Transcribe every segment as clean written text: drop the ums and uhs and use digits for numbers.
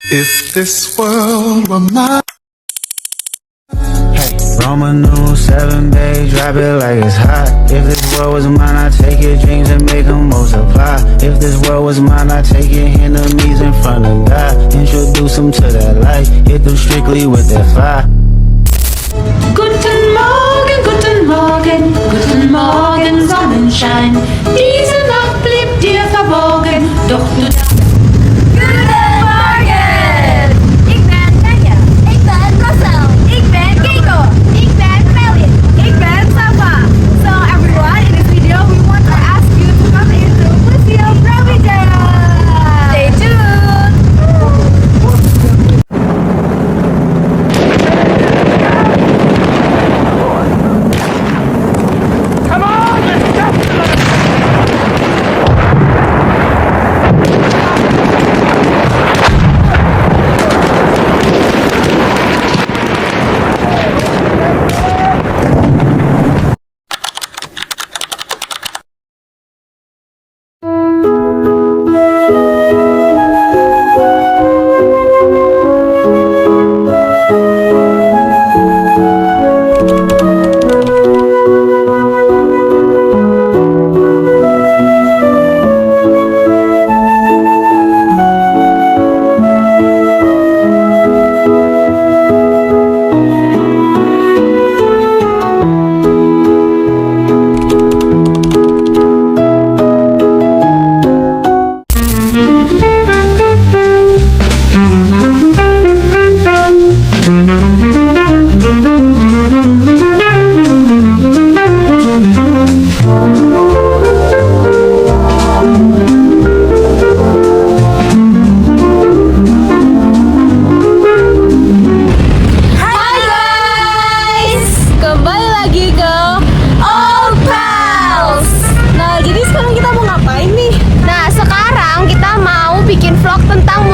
If this world were mine. Roman numeral 7, babe, drop it like it's hot. If this world was mine, I'd take your dreams and make them multiply. If this world was mine, I'd take your enemies in front of God. Introduce them to that light, hit them strictly with that fire. Guten Morgen, guten Morgen, guten Morgen, Sonnenschein. Diese Nacht blieb dir verborgen, doch du Goedemorgen! Ik ben Tanja. Ik ben Rosel. Ik ben Keiko. Ik ben Melin. Ik ben Sava. So everyone, in this video we want to ask you to come into Museum Brawijaya. Stay tuned!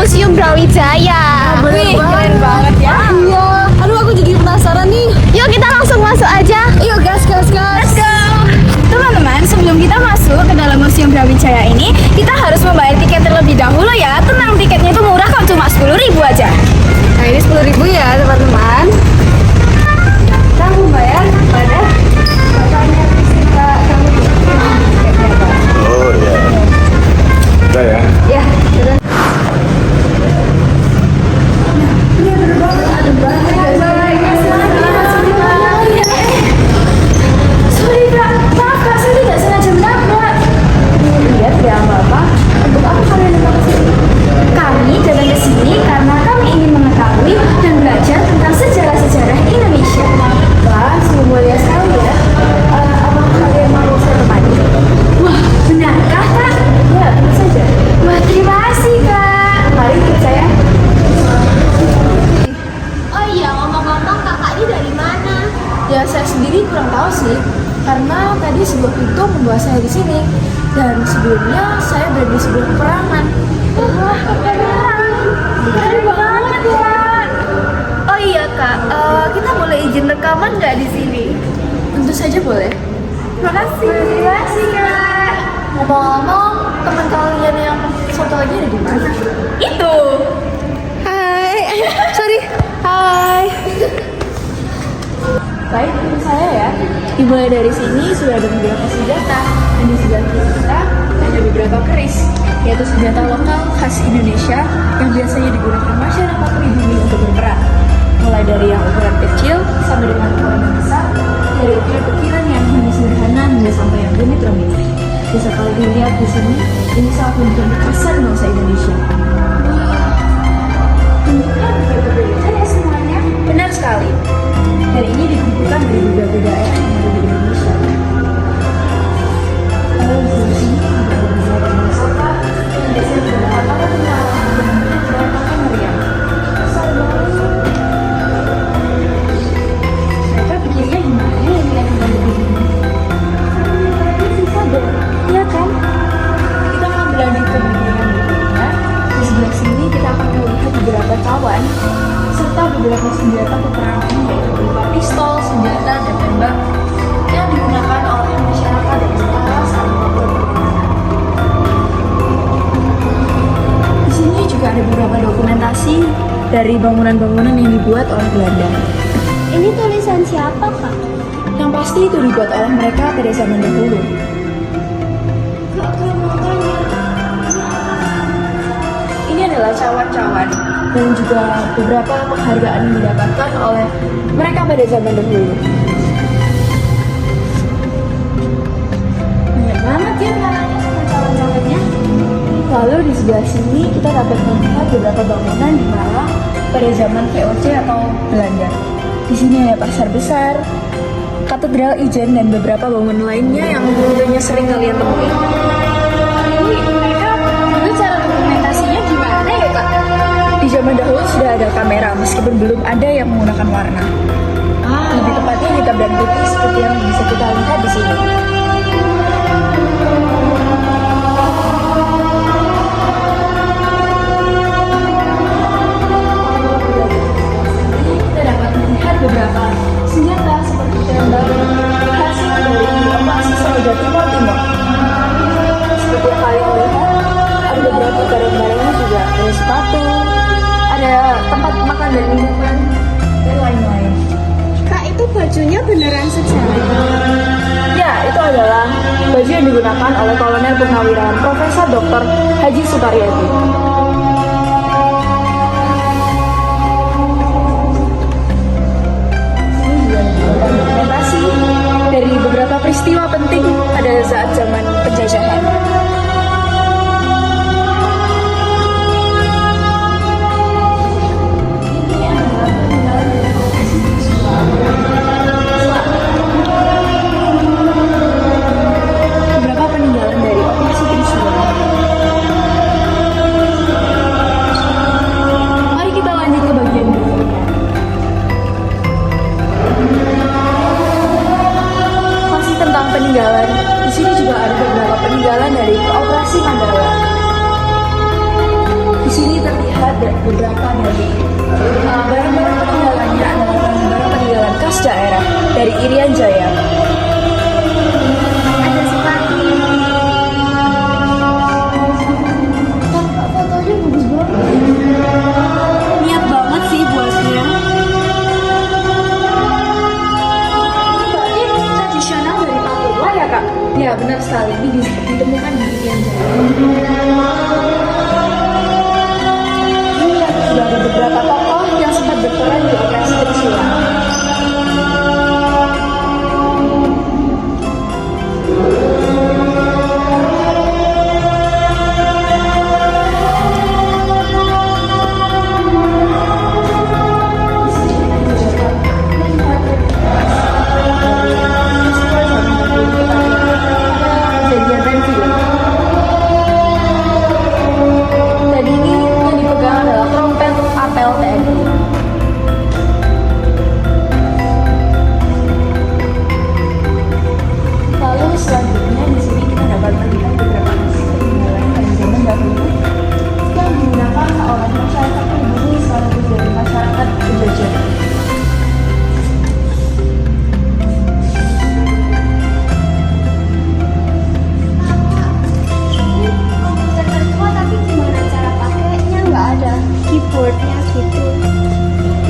Museum Brawijaya. Wih, keren banget ya. Iya. Aduh, aku jadi penasaran nih. Yuk kita langsung masuk aja. Yuk, gas. Let's go. Teman-teman, sebelum kita masuk ke dalam Museum Brawijaya ini, kita harus membayar tiket terlebih dahulu ya. Tenang, tiketnya itu murah kok, cuma 10.000 aja. Nah, ini 10.000 ya, teman-teman. Kita membayar pada bapaknya Priscilla. Kamu tiketnya apa? Oh ya. Udah ya. Ya, terus. Sorry Kak, maaf Kak, saya tidak sengaja menabrak. Iya, tidak apa-apa. Untuk apa kalian datang ke sini? Kami datang ke sini karena kami ingin mengetahui dan belajar tentang sejarah-sejarah Indonesia. Wah, sungguh mulia sekali ya. Apakah kalian mau saya temani? Wah, benarkah Kak? Ya, tentu saja. Wah, terima kasih Kak. Mari ikut saya. Oh iya, ngomong-ngomong kakak ini dari mana? Ya saya sendiri kurang tahu sih, karena tadi sebuah pintu membawa saya di sini dan sebelumnya saya berada di sebuah peperangan. Wah, keren banget ya. Oh iya kak, kita boleh izin rekaman nggak di sini? Tentu saja boleh. Terima kasih. Terima kasih Kak. Ngomong-ngomong, teman kalian yang satu lagi ada di mana? Itu. Hai. Sorry. Hai. Baik, ikut saya ya. Dimulai dari sini sudah ada beberapa senjata dan di sebelah kiri kita ada beberapa keris, yaitu senjata lokal khas Indonesia yang biasanya digunakan masyarakat pribumi untuk berperang. Mulai dari yang ukuran kecil sampai dengan ukuran yang besar, dari ukiran-ukiran yang hanya sederhana hingga sampai yang rumit-rumit. Bisa kalian dilihat di sini, ini sangat menunjukkan kekhasan bangsa Indonesia. Bentuknya berbeda-beda ya semuanya. Benar sekali. Dan ini dikumpulkan dari beberapa daerah yang ada di Indonesia. Lalu di sini ada beberapa wisata yang biasanya digunakan oleh penyelam dan merayakan meriam. Besar banget. Mereka pikirnya gimana ya kita kembali ke sini? Tapi sisa dong, iya kan? Kita akan berlanjut ke bagian berikutnya. Di sebelah sini kita akan melihat beberapa cawan serta beberapa senjata peperangan yaitu berupa pistol, senjata, dan tembak yang digunakan oleh masyarakat dan tentara saat melakukan perang. Di sini juga ada beberapa dokumentasi dari bangunan-bangunan yang dibuat oleh Belanda. Ini tulisan siapa, Kak? Yang pasti itu dibuat oleh mereka pada zaman dahulu. Ini adalah cawan-cawan dan juga beberapa penghargaan yang didapatkan oleh mereka pada zaman dahulu. Banyak banget ya warnanya sama cawan-cawannya. Lalu di sebelah sini kita dapat melihat beberapa bangunan di Malang pada zaman VOC atau Belanda. Di sini ada pasar besar, Katedral Ijen dan beberapa bangunan lainnya yang tentunya sering kalian temui. Ini mereka dulu cara dokumentasinya gimana ya, Kak? Di zaman dahulu sudah ada kamera meskipun belum ada yang menggunakan warna. Lebih tepatnya hitam dan putih seperti yang bisa kita lihat di sini. Kita dapat melihat beberapa senjata seperti tembak hasil dari operasi Soldat Timur Timur. Seperti yang kalian lihat, ada beberapa barang-barangnya juga, ada sepatu, ada tempat makan dan minuman, dan lain-lain. Kak, itu bajunya beneran sejarah. Ya, itu adalah baju yang digunakan oleh Kolonel Purnawirawan Profesor Dr. Haji Sukaryadi. Ini juga merupakan dokumentasi dari beberapa peristiwa penting pada saat zaman penjajahan. Ini adalah peninggalan dari operasi Trisula. Beberapa peninggalan dari operasi Trisula. Mari kita lanjut ke bagian berikutnya. Masih tentang peninggalan, di sini juga ada beberapa peninggalan dari operasi Mandala. Di sini terlihat beberapa dari barang-barang peninggalannya adalah barang-barang peninggalan khas daerah dari Irian Jaya. Ada sepatu. Fotonya bagus banget. Niat banget sih buatnya. Ini tradisional dari Papua ya kak? Ya benar sekali, ini ditemukan di Irian Jaya. Ini sudah ada beberapa tokoh yang sempat berperan di operasi Trisula. Dan ini yang dipegang adalah trompet apel TNI. Lalu selanjutnya di sini kita dapat melihat beberapa peninggalan dari zaman dahulu yang digunakan oleh masyarakat pribumi sekaligus dari masyarakat penjajah. Ini komputer tertua tapi gimana cara pakainya? Nggak ada keyboardnya gitu.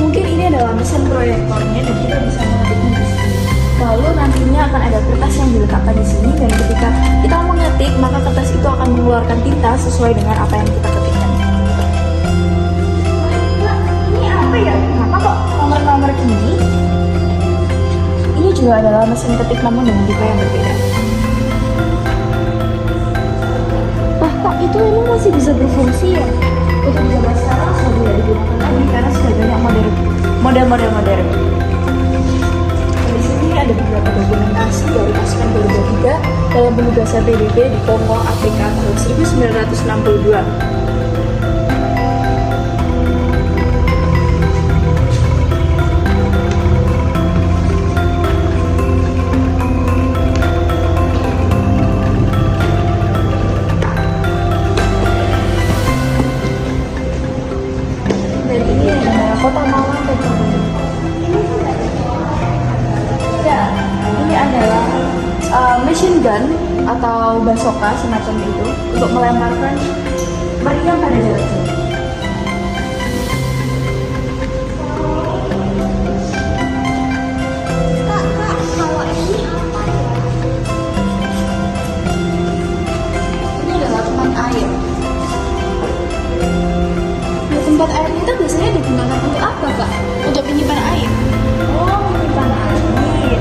Mungkin ini adalah mesin proyektornya dan kita bisa mengetiknya di sini. Lalu nantinya akan ada kertas yang diletakkan di sini dan ketika kita mengetik maka kertas itu akan mengeluarkan tinta sesuai dengan apa yang kita ketikkan. Kak, ini apa ya? Kenapa kok nomor-nomor ini? Ini juga adalah mesin ketik namun dengan tipe yang berbeda. Wah, Kak, itu emang masih bisa berfungsi ya? Untuk zaman sekarang sudah tidak digunakan lagi karena sudah banyak model-model modern. Di sini ada beberapa dokumentasi dari pasukan Garuda 3 dalam penugasan PBB di Kongo, Afrika tahun 1962. Dan ini adalah kota Malang dan Cibubur. Ya, ini adalah machine gun atau basoka semacam itu untuk melemparkan meriam pada jarak jauh. Kak, kalau ini apa ya? Ini adalah tempat air. Nah, tempat air itu biasanya digunakan untuk apa, Kak? Untuk menyimpan air. Oh, menyimpan air.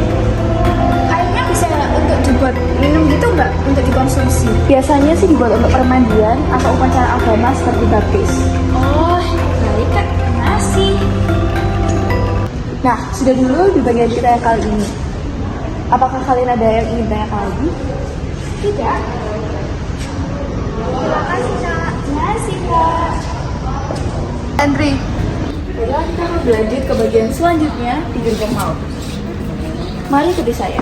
Airnya bisa untuk dibuat minum gitu nggak? Untuk dikonsumsi? Biasanya sih dibuat untuk permandian atau upacara agama seperti baptis. Oh, baik Kak. Terima kasih. Nah, sudah dulu di bagian kita yang kali ini. Apakah kalian ada yang ingin tanyakan lagi? Tidak. Terima kasih Kak. Terima kasih Kak. Andri. Baiklah, kita akan berlanjut ke bagian selanjutnya di gerbang maut. Mari ikuti saya.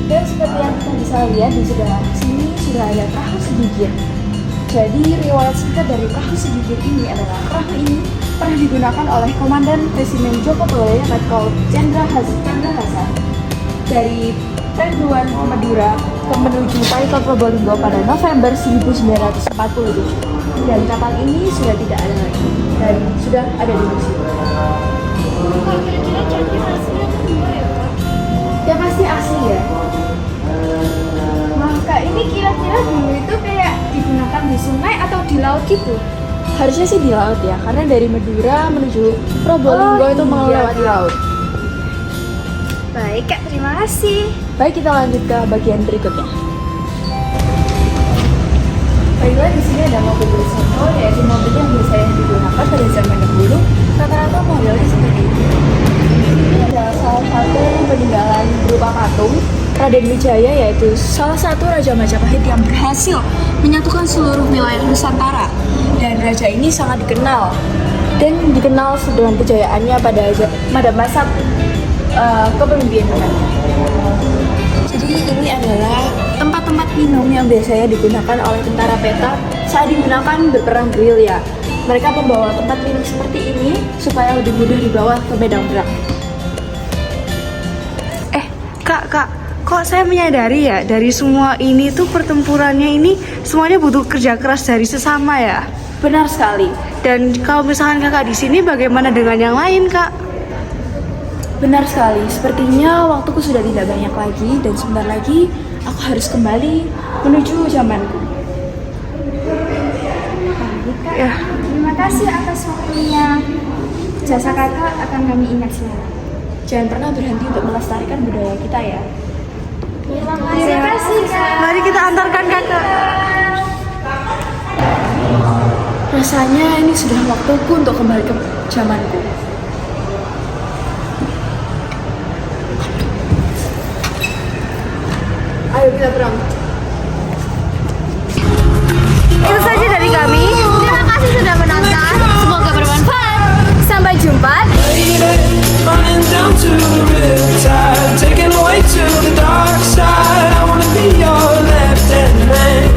Dan seperti yang kita bisa lihat di sebelah sini sudah ada perahu segigit. Jadi riwayat singkat dari perahu segigit ini adalah perahu ini pernah digunakan oleh Komandan Resimen Joko Tole Letkol Jenderal Hasan dari Renduan Madura ke menuju Paiton Probolinggo pada November 1947. Dan kapal ini sudah tidak ada lagi dan sudah ada di museum. Kalau kira-kira cantik hasilnya kedua ya, Kak? Ya pasti asli ya. Maka ini kira-kira dulu itu kayak digunakan di sungai atau di laut gitu? Harusnya sih di laut ya, karena dari Madura menuju Probolinggo itu melewati laut. Baik Kak, terima kasih. Baik, kita lanjut ke bagian berikutnya. Baiklah, di sini ada mobil Bersonto, yaitu mobil yang biasanya digunakan pada zaman dahulu. Rata-rata modelnya seperti ini. Ini adalah salah satu peninggalan berupa patung Raden Wijaya, yaitu salah satu Raja Majapahit yang berhasil menyatukan seluruh wilayah Nusantara. Dan raja ini sangat dikenal dan dikenal dengan kejayaannya pada masa kepemimpinannya. Jadi ini adalah tempat-tempat minum yang biasanya digunakan oleh tentara peta saat digunakan berperang gerilya. Mereka membawa tempat minum seperti ini supaya lebih mudah dibawa ke medan perang. Kak, kok saya menyadari ya dari semua ini tuh pertempurannya ini semuanya butuh kerja keras dari sesama ya. Benar sekali. Dan kalau misalkan kakak di sini, bagaimana dengan yang lain, Kak? Benar sekali. Sepertinya waktuku sudah tidak banyak lagi dan sebentar lagi aku harus kembali menuju zamanku. Baik, Kak. Ya. Terima kasih atas waktunya. Jasa kakak akan kami ingat selalu. Jangan pernah berhenti untuk melestarikan budaya kita ya. Terima kasih, Kak. Mari kita antarkan kakak. Rasanya ini sudah waktuku untuk kembali ke zamanku. Ayo kita perang. Itu saja dari kami. Terima kasih sudah menonton. Semoga bermanfaat. Sampai jumpa. Running down to the riptide, taken away to the dark side. I wanna be your left hand man.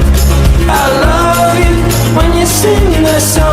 I love you when you're singing a song.